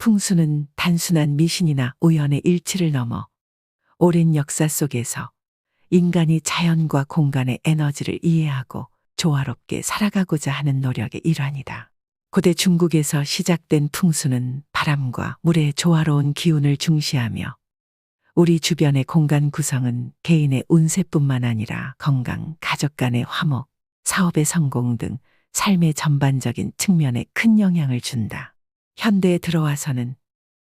풍수는 단순한 미신이나 우연의 일치를 넘어 오랜 역사 속에서 인간이 자연과 공간의 에너지를 이해하고 조화롭게 살아가고자 하는 노력의 일환이다. 고대 중국에서 시작된 풍수는 바람과 물의 조화로운 기운을 중시하며 우리 주변의 공간 구성은 개인의 운세뿐만 아니라 건강, 가족 간의 화목, 사업의 성공 등 삶의 전반적인 측면에 큰 영향을 준다. 현대에 들어와서는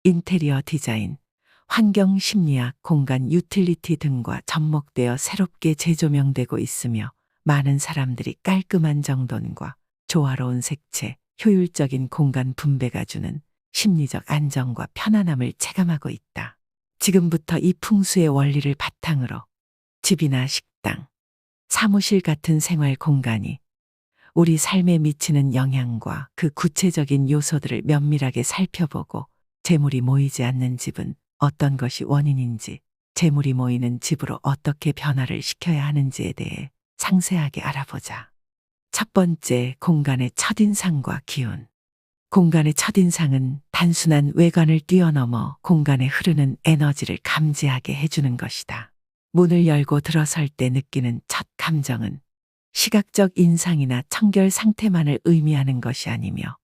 인테리어 디자인, 환경 심리학, 공간 유틸리티 등과 접목되어 새롭게 재조명되고 있으며 많은 사람들이 깔끔한 정돈과 조화로운 색채, 효율적인 공간 분배가 주는 심리적 안정과 편안함을 체감하고 있다. 지금부터 이 풍수의 원리를 바탕으로 집이나 식당, 사무실 같은 생활 공간이 우리 삶에 미치는 영향과 그 구체적인 요소들을 면밀하게 살펴보고 재물이 모이지 않는 집은 어떤 것이 원인인지, 재물이 모이는 집으로 어떻게 변화를 시켜야 하는지에 대해 상세하게 알아보자. 첫 번째, 공간의 첫인상과 기운. 공간의 첫인상은 단순한 외관을 뛰어넘어 공간에 흐르는 에너지를 감지하게 해주는 것이다. 문을 열고 들어설 때 느끼는 첫 감정은 시각적 인상이나 청결 상태만을 의미하는 것이 아니며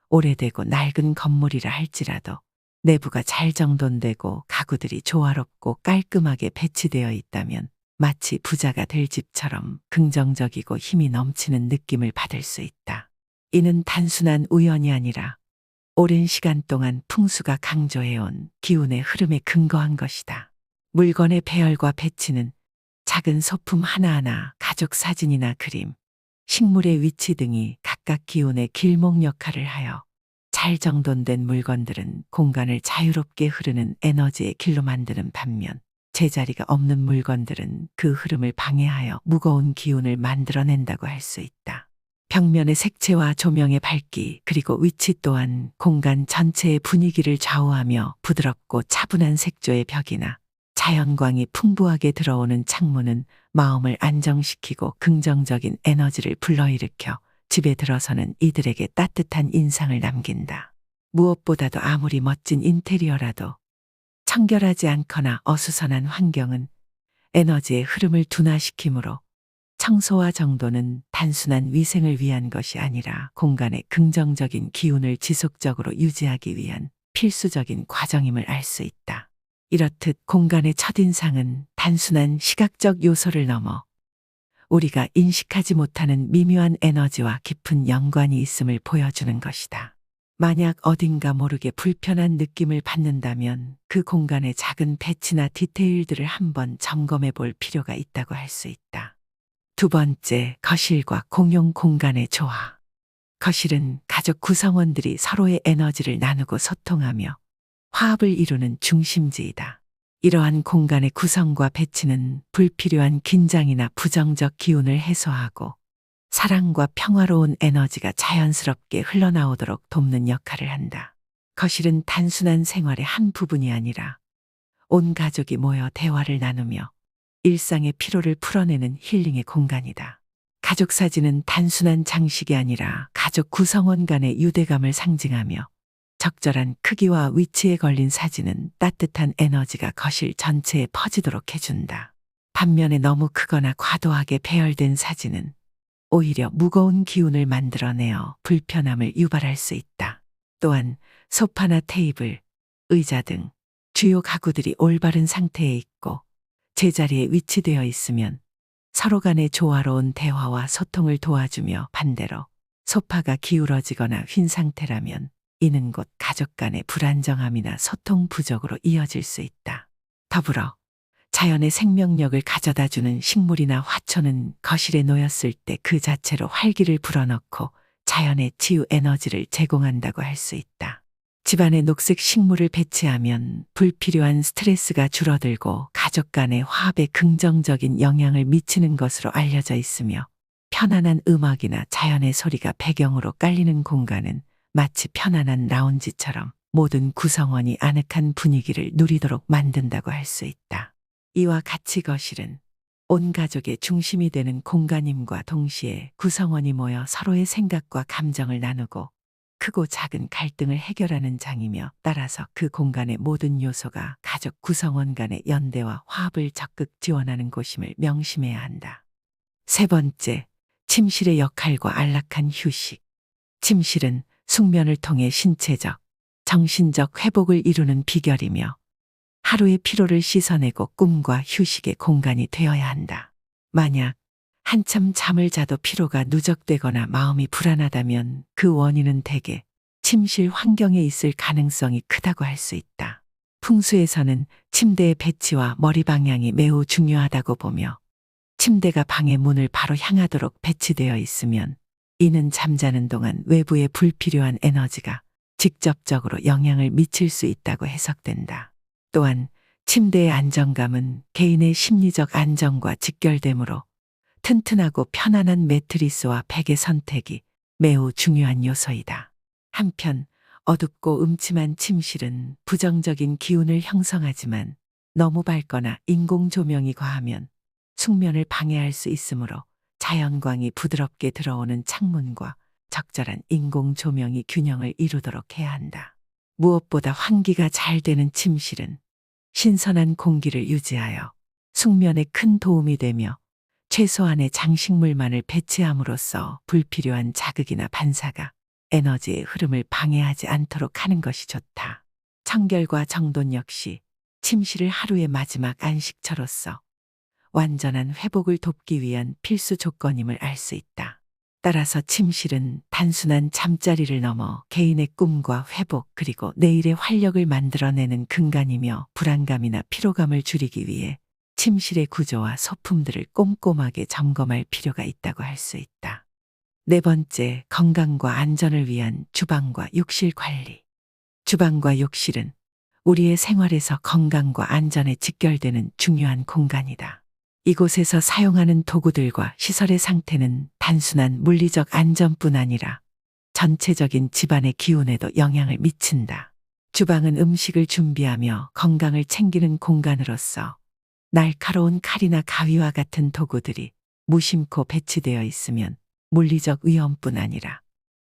오래되고 낡은 건물이라 할지라도 내부가 잘 정돈되고 가구들이 조화롭고 깔끔하게 배치되어 있다면 마치 부자가 될 집처럼 긍정적이고 힘이 넘치는 느낌을 받을 수 있다. 이는 단순한 우연이 아니라 오랜 시간 동안 풍수가 강조해온 기운의 흐름에 근거한 것이다. 물건의 배열과 배치는 작은 소품 하나하나, 가족 사진이나 그림, 식물의 위치 등이 각각 기운의 길목 역할을 하여 잘 정돈된 물건들은 공간을 자유롭게 흐르는 에너지의 길로 만드는 반면 제자리가 없는 물건들은 그 흐름을 방해하여 무거운 기운을 만들어낸다고 할 수 있다. 벽면의 색채와 조명의 밝기 그리고 위치 또한 공간 전체의 분위기를 좌우하며 부드럽고 차분한 색조의 벽이나 자연광이 풍부하게 들어오는 창문은 마음을 안정시키고 긍정적인 에너지를 불러일으켜 집에 들어서는 이들에게 따뜻한 인상을 남긴다. 무엇보다도 아무리 멋진 인테리어라도 청결하지 않거나 어수선한 환경은 에너지의 흐름을 둔화시키므로 청소와 정돈은 단순한 위생을 위한 것이 아니라 공간의 긍정적인 기운을 지속적으로 유지하기 위한 필수적인 과정임을 알 수 있다. 이렇듯 공간의 첫인상은 단순한 시각적 요소를 넘어 우리가 인식하지 못하는 미묘한 에너지와 깊은 연관이 있음을 보여주는 것이다. 만약 어딘가 모르게 불편한 느낌을 받는다면 그 공간의 작은 배치나 디테일들을 한번 점검해 볼 필요가 있다고 할 수 있다. 두 번째, 거실과 공용 공간의 조화. 거실은 가족 구성원들이 서로의 에너지를 나누고 소통하며 화합을 이루는 중심지이다. 이러한 공간의 구성과 배치는 불필요한 긴장이나 부정적 기운을 해소하고 사랑과 평화로운 에너지가 자연스럽게 흘러나오도록 돕는 역할을 한다. 거실은 단순한 생활의 한 부분이 아니라 온 가족이 모여 대화를 나누며 일상의 피로를 풀어내는 힐링의 공간이다. 가족 사진은 단순한 장식이 아니라 가족 구성원 간의 유대감을 상징하며 적절한 크기와 위치에 걸린 사진은 따뜻한 에너지가 거실 전체에 퍼지도록 해준다. 반면에 너무 크거나 과도하게 배열된 사진은 오히려 무거운 기운을 만들어내어 불편함을 유발할 수 있다. 또한 소파나 테이블, 의자 등 주요 가구들이 올바른 상태에 있고 제자리에 위치되어 있으면 서로 간의 조화로운 대화와 소통을 도와주며 반대로 소파가 기울어지거나 휜 상태라면 이는 곧 가족 간의 불안정함이나 소통 부족으로 이어질 수 있다. 더불어 자연의 생명력을 가져다주는 식물이나 화초는 거실에 놓였을 때 그 자체로 활기를 불어넣고 자연의 치유 에너지를 제공한다고 할 수 있다. 집안에 녹색 식물을 배치하면 불필요한 스트레스가 줄어들고 가족 간의 화합에 긍정적인 영향을 미치는 것으로 알려져 있으며 편안한 음악이나 자연의 소리가 배경으로 깔리는 공간은 마치 편안한 라운지처럼 모든 구성원이 아늑한 분위기를 누리도록 만든다고 할 수 있다. 이와 같이 거실은 온 가족의 중심이 되는 공간임과 동시에 구성원이 모여 서로의 생각과 감정을 나누고 크고 작은 갈등을 해결하는 장이며 따라서 그 공간의 모든 요소가 가족 구성원 간의 연대와 화합을 적극 지원하는 곳임을 명심해야 한다. 세 번째, 침실의 역할과 안락한 휴식. 침실은 숙면을 통해 신체적, 정신적 회복을 이루는 비결이며 하루의 피로를 씻어내고 꿈과 휴식의 공간이 되어야 한다. 만약 한참 잠을 자도 피로가 누적되거나 마음이 불안하다면 그 원인은 대개 침실 환경에 있을 가능성이 크다고 할 수 있다. 풍수에서는 침대의 배치와 머리 방향이 매우 중요하다고 보며 침대가 방의 문을 바로 향하도록 배치되어 있으면 이는 잠자는 동안 외부의 불필요한 에너지가 직접적으로 영향을 미칠 수 있다고 해석된다. 또한 침대의 안정감은 개인의 심리적 안정과 직결되므로 튼튼하고 편안한 매트리스와 베개 선택이 매우 중요한 요소이다. 한편 어둡고 음침한 침실은 부정적인 기운을 형성하지만 너무 밝거나 인공 조명이 과하면 숙면을 방해할 수 있으므로 자연광이 부드럽게 들어오는 창문과 적절한 인공 조명이 균형을 이루도록 해야 한다. 무엇보다 환기가 잘 되는 침실은 신선한 공기를 유지하여 숙면에 큰 도움이 되며 최소한의 장식물만을 배치함으로써 불필요한 자극이나 반사가 에너지의 흐름을 방해하지 않도록 하는 것이 좋다. 청결과 정돈 역시 침실을 하루의 마지막 안식처로서 완전한 회복을 돕기 위한 필수 조건임을 알 수 있다. 따라서 침실은 단순한 잠자리를 넘어 개인의 꿈과 회복 그리고 내일의 활력을 만들어내는 근간이며 불안감이나 피로감을 줄이기 위해 침실의 구조와 소품들을 꼼꼼하게 점검할 필요가 있다고 할 수 있다. 네 번째, 건강과 안전을 위한 주방과 욕실 관리. 주방과 욕실은 우리의 생활에서 건강과 안전에 직결되는 중요한 공간이다. 이곳에서 사용하는 도구들과 시설의 상태는 단순한 물리적 안전뿐 아니라 전체적인 집안의 기운에도 영향을 미친다. 주방은 음식을 준비하며 건강을 챙기는 공간으로서 날카로운 칼이나 가위와 같은 도구들이 무심코 배치되어 있으면 물리적 위험뿐 아니라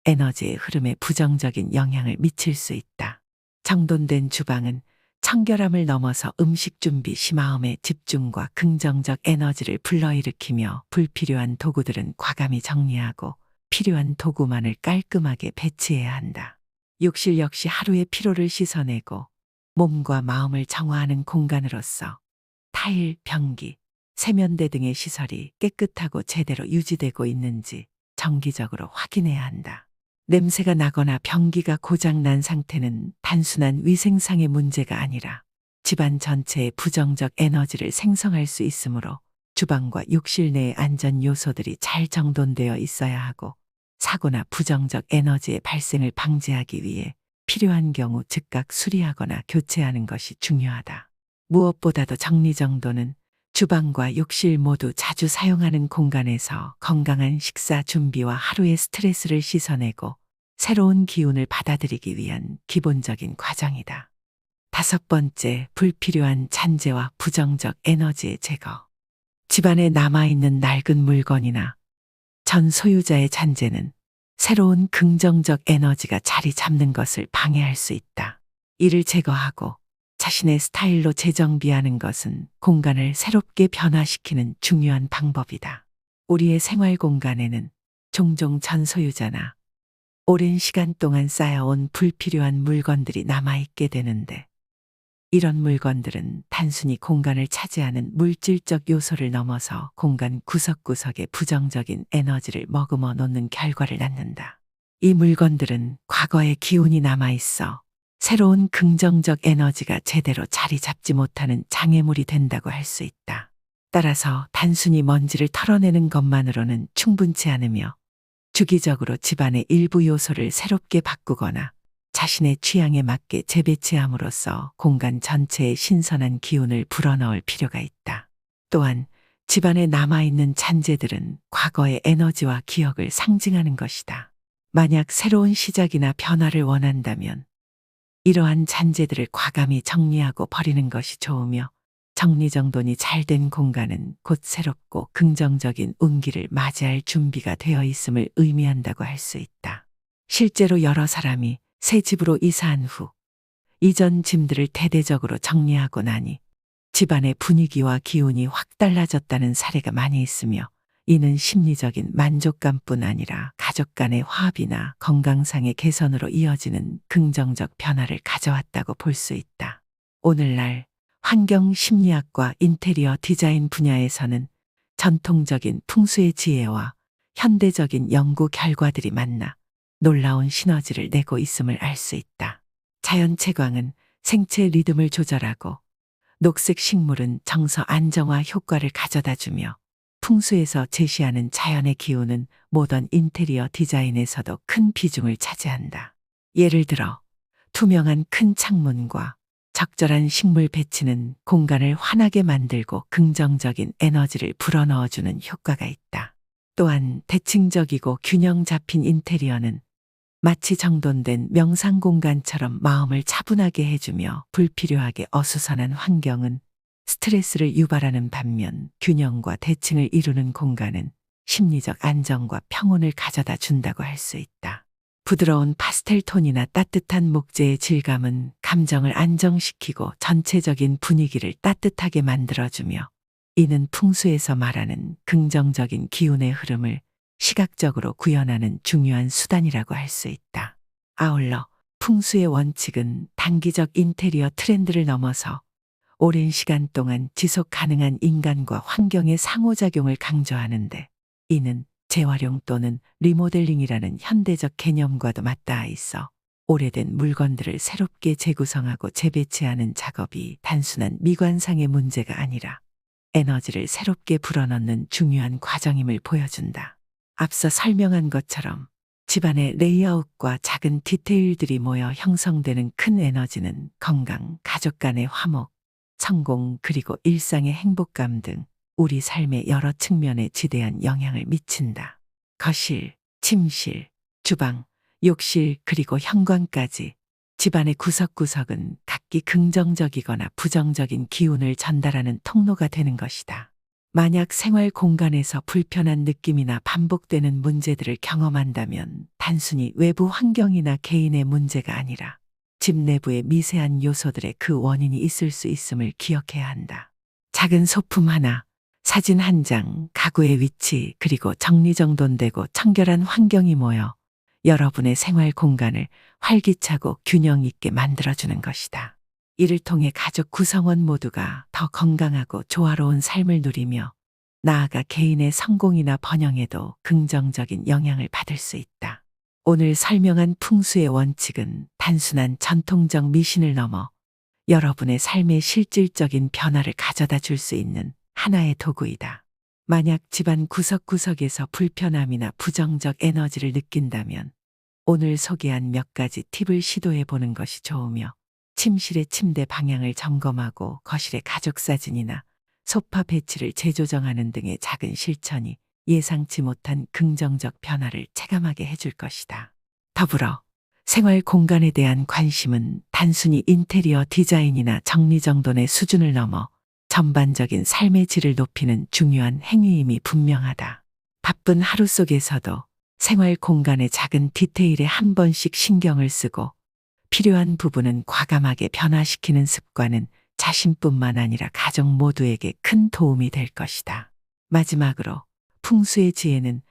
에너지의 흐름에 부정적인 영향을 미칠 수 있다. 정돈된 주방은 청결함을 넘어서 음식 준비 시 마음의 집중과 긍정적 에너지를 불러일으키며 불필요한 도구들은 과감히 정리하고 필요한 도구만을 깔끔하게 배치해야 한다. 욕실 역시 하루의 피로를 씻어내고 몸과 마음을 정화하는 공간으로서 타일, 변기, 세면대 등의 시설이 깨끗하고 제대로 유지되고 있는지 정기적으로 확인해야 한다. 냄새가 나거나 변기가 고장 난 상태는 단순한 위생상의 문제가 아니라 집안 전체에 부정적 에너지를 생성할 수 있으므로 주방과 욕실 내의 안전 요소들이 잘 정돈되어 있어야 하고 사고나 부정적 에너지의 발생을 방지하기 위해 필요한 경우 즉각 수리하거나 교체하는 것이 중요하다. 무엇보다도 정리정돈은 주방과 욕실 모두 자주 사용하는 공간에서 건강한 식사 준비와 하루의 스트레스를 씻어내고 새로운 기운을 받아들이기 위한 기본적인 과정이다. 다섯 번째, 불필요한 잔재와 부정적 에너지의 제거. 집안에 남아있는 낡은 물건이나 전 소유자의 잔재는 새로운 긍정적 에너지가 자리 잡는 것을 방해할 수 있다. 이를 제거하고 자신의 스타일로 재정비하는 것은 공간을 새롭게 변화시키는 중요한 방법이다. 우리의 생활 공간에는 종종 전 소유자나 오랜 시간 동안 쌓여온 불필요한 물건들이 남아있게 되는데 이런 물건들은 단순히 공간을 차지하는 물질적 요소를 넘어서 공간 구석구석에 부정적인 에너지를 머금어 놓는 결과를 낳는다. 이 물건들은 과거의 기운이 남아있어 새로운 긍정적 에너지가 제대로 자리 잡지 못하는 장애물이 된다고 할 수 있다. 따라서 단순히 먼지를 털어내는 것만으로는 충분치 않으며 주기적으로 집안의 일부 요소를 새롭게 바꾸거나 자신의 취향에 맞게 재배치함으로써 공간 전체에 신선한 기운을 불어넣을 필요가 있다. 또한 집안에 남아있는 잔재들은 과거의 에너지와 기억을 상징하는 것이다. 만약 새로운 시작이나 변화를 원한다면 이러한 잔재들을 과감히 정리하고 버리는 것이 좋으며 정리정돈이 잘 된 공간은 곧 새롭고 긍정적인 운기를 맞이할 준비가 되어 있음을 의미한다고 할 수 있다. 실제로 여러 사람이 새 집으로 이사한 후 이전 짐들을 대대적으로 정리하고 나니 집안의 분위기와 기운이 확 달라졌다는 사례가 많이 있으며, 이는 심리적인 만족감뿐 아니라 가족 간의 화합이나 건강상의 개선으로 이어지는 긍정적 변화를 가져왔다고 볼 수 있다. 오늘날 환경 심리학과 인테리어 디자인 분야에서는 전통적인 풍수의 지혜와 현대적인 연구 결과들이 만나 놀라운 시너지를 내고 있음을 알 수 있다. 자연 채광은 생체 리듬을 조절하고, 녹색 식물은 정서 안정화 효과를 가져다 주며, 풍수에서 제시하는 자연의 기운은 모던 인테리어 디자인에서도 큰 비중을 차지한다. 예를 들어 투명한 큰 창문과 적절한 식물 배치는 공간을 환하게 만들고 긍정적인 에너지를 불어넣어주는 효과가 있다. 또한 대칭적이고 균형 잡힌 인테리어는 마치 정돈된 명상 공간처럼 마음을 차분하게 해주며, 불필요하게 어수선한 환경은 스트레스를 유발하는 반면 균형과 대칭을 이루는 공간은 심리적 안정과 평온을 가져다 준다고 할 수 있다. 부드러운 파스텔 톤이나 따뜻한 목재의 질감은 감정을 안정시키고 전체적인 분위기를 따뜻하게 만들어주며, 이는 풍수에서 말하는 긍정적인 기운의 흐름을 시각적으로 구현하는 중요한 수단이라고 할 수 있다. 아울러 풍수의 원칙은 단기적 인테리어 트렌드를 넘어서 오랜 시간 동안 지속 가능한 인간과 환경의 상호작용을 강조하는데, 이는 재활용 또는 리모델링이라는 현대적 개념과도 맞닿아 있어 오래된 물건들을 새롭게 재구성하고 재배치하는 작업이 단순한 미관상의 문제가 아니라 에너지를 새롭게 불어넣는 중요한 과정임을 보여준다. 앞서 설명한 것처럼 집안의 레이아웃과 작은 디테일들이 모여 형성되는 큰 에너지는 건강, 가족 간의 화목, 성공, 그리고 일상의 행복감 등 우리 삶의 여러 측면에 지대한 영향을 미친다. 거실, 침실, 주방, 욕실, 그리고 현관까지 집안의 구석구석은 각기 긍정적이거나 부정적인 기운을 전달하는 통로가 되는 것이다. 만약 생활 공간에서 불편한 느낌이나 반복되는 문제들을 경험한다면 단순히 외부 환경이나 개인의 문제가 아니라 집 내부의 미세한 요소들의 그 원인이 있을 수 있음을 기억해야 한다. 작은 소품 하나, 사진 한 장, 가구의 위치, 그리고 정리정돈되고 청결한 환경이 모여 여러분의 생활 공간을 활기차고 균형 있게 만들어주는 것이다. 이를 통해 가족 구성원 모두가 더 건강하고 조화로운 삶을 누리며, 나아가 개인의 성공이나 번영에도 긍정적인 영향을 받을 수 있다. 오늘 설명한 풍수의 원칙은 단순한 전통적 미신을 넘어 여러분의 삶에 실질적인 변화를 가져다 줄 수 있는 하나의 도구이다. 만약 집안 구석구석에서 불편함이나 부정적 에너지를 느낀다면 오늘 소개한 몇 가지 팁을 시도해 보는 것이 좋으며, 침실의 침대 방향을 점검하고 거실의 가족 사진이나 소파 배치를 재조정하는 등의 작은 실천이 예상치 못한 긍정적 변화를 체감하게 해줄 것이다. 더불어 생활 공간에 대한 관심은 단순히 인테리어 디자인이나 정리정돈의 수준을 넘어 전반적인 삶의 질을 높이는 중요한 행위임이 분명하다. 바쁜 하루 속에서도 생활 공간의 작은 디테일에 한 번씩 신경을 쓰고 필요한 부분은 과감하게 변화시키는 습관은 자신뿐만 아니라 가족 모두에게 큰 도움이 될 것이다. 마지막으로 풍수의 지혜는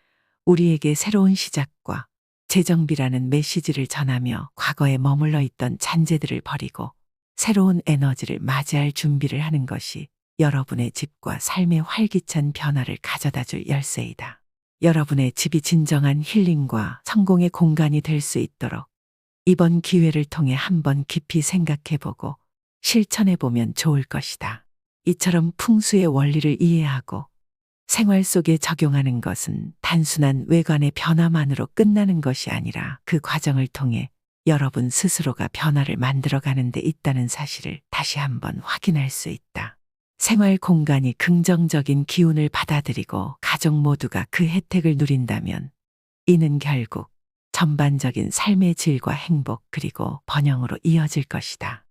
우리에게 새로운 시작과 재정비라는 메시지를 전하며 과거에 머물러 있던 잔재들을 버리고 새로운 에너지를 맞이할 준비를 하는 것이 여러분의 집과 삶의 활기찬 변화를 가져다 줄 열쇠이다. 여러분의 집이 진정한 힐링과 성공의 공간이 될 수 있도록 이번 기회를 통해 한번 깊이 생각해보고 실천해보면 좋을 것이다. 이처럼 풍수의 원리를 이해하고 생활 속에 적용하는 것은 단순한 외관의 변화만으로 끝나는 것이 아니라 그 과정을 통해 여러분 스스로가 변화를 만들어가는 데 있다는 사실을 다시 한번 확인할 수 있다. 생활 공간이 긍정적인 기운을 받아들이고 가족 모두가 그 혜택을 누린다면 이는 결국 전반적인 삶의 질과 행복, 그리고 번영으로 이어질 것이다.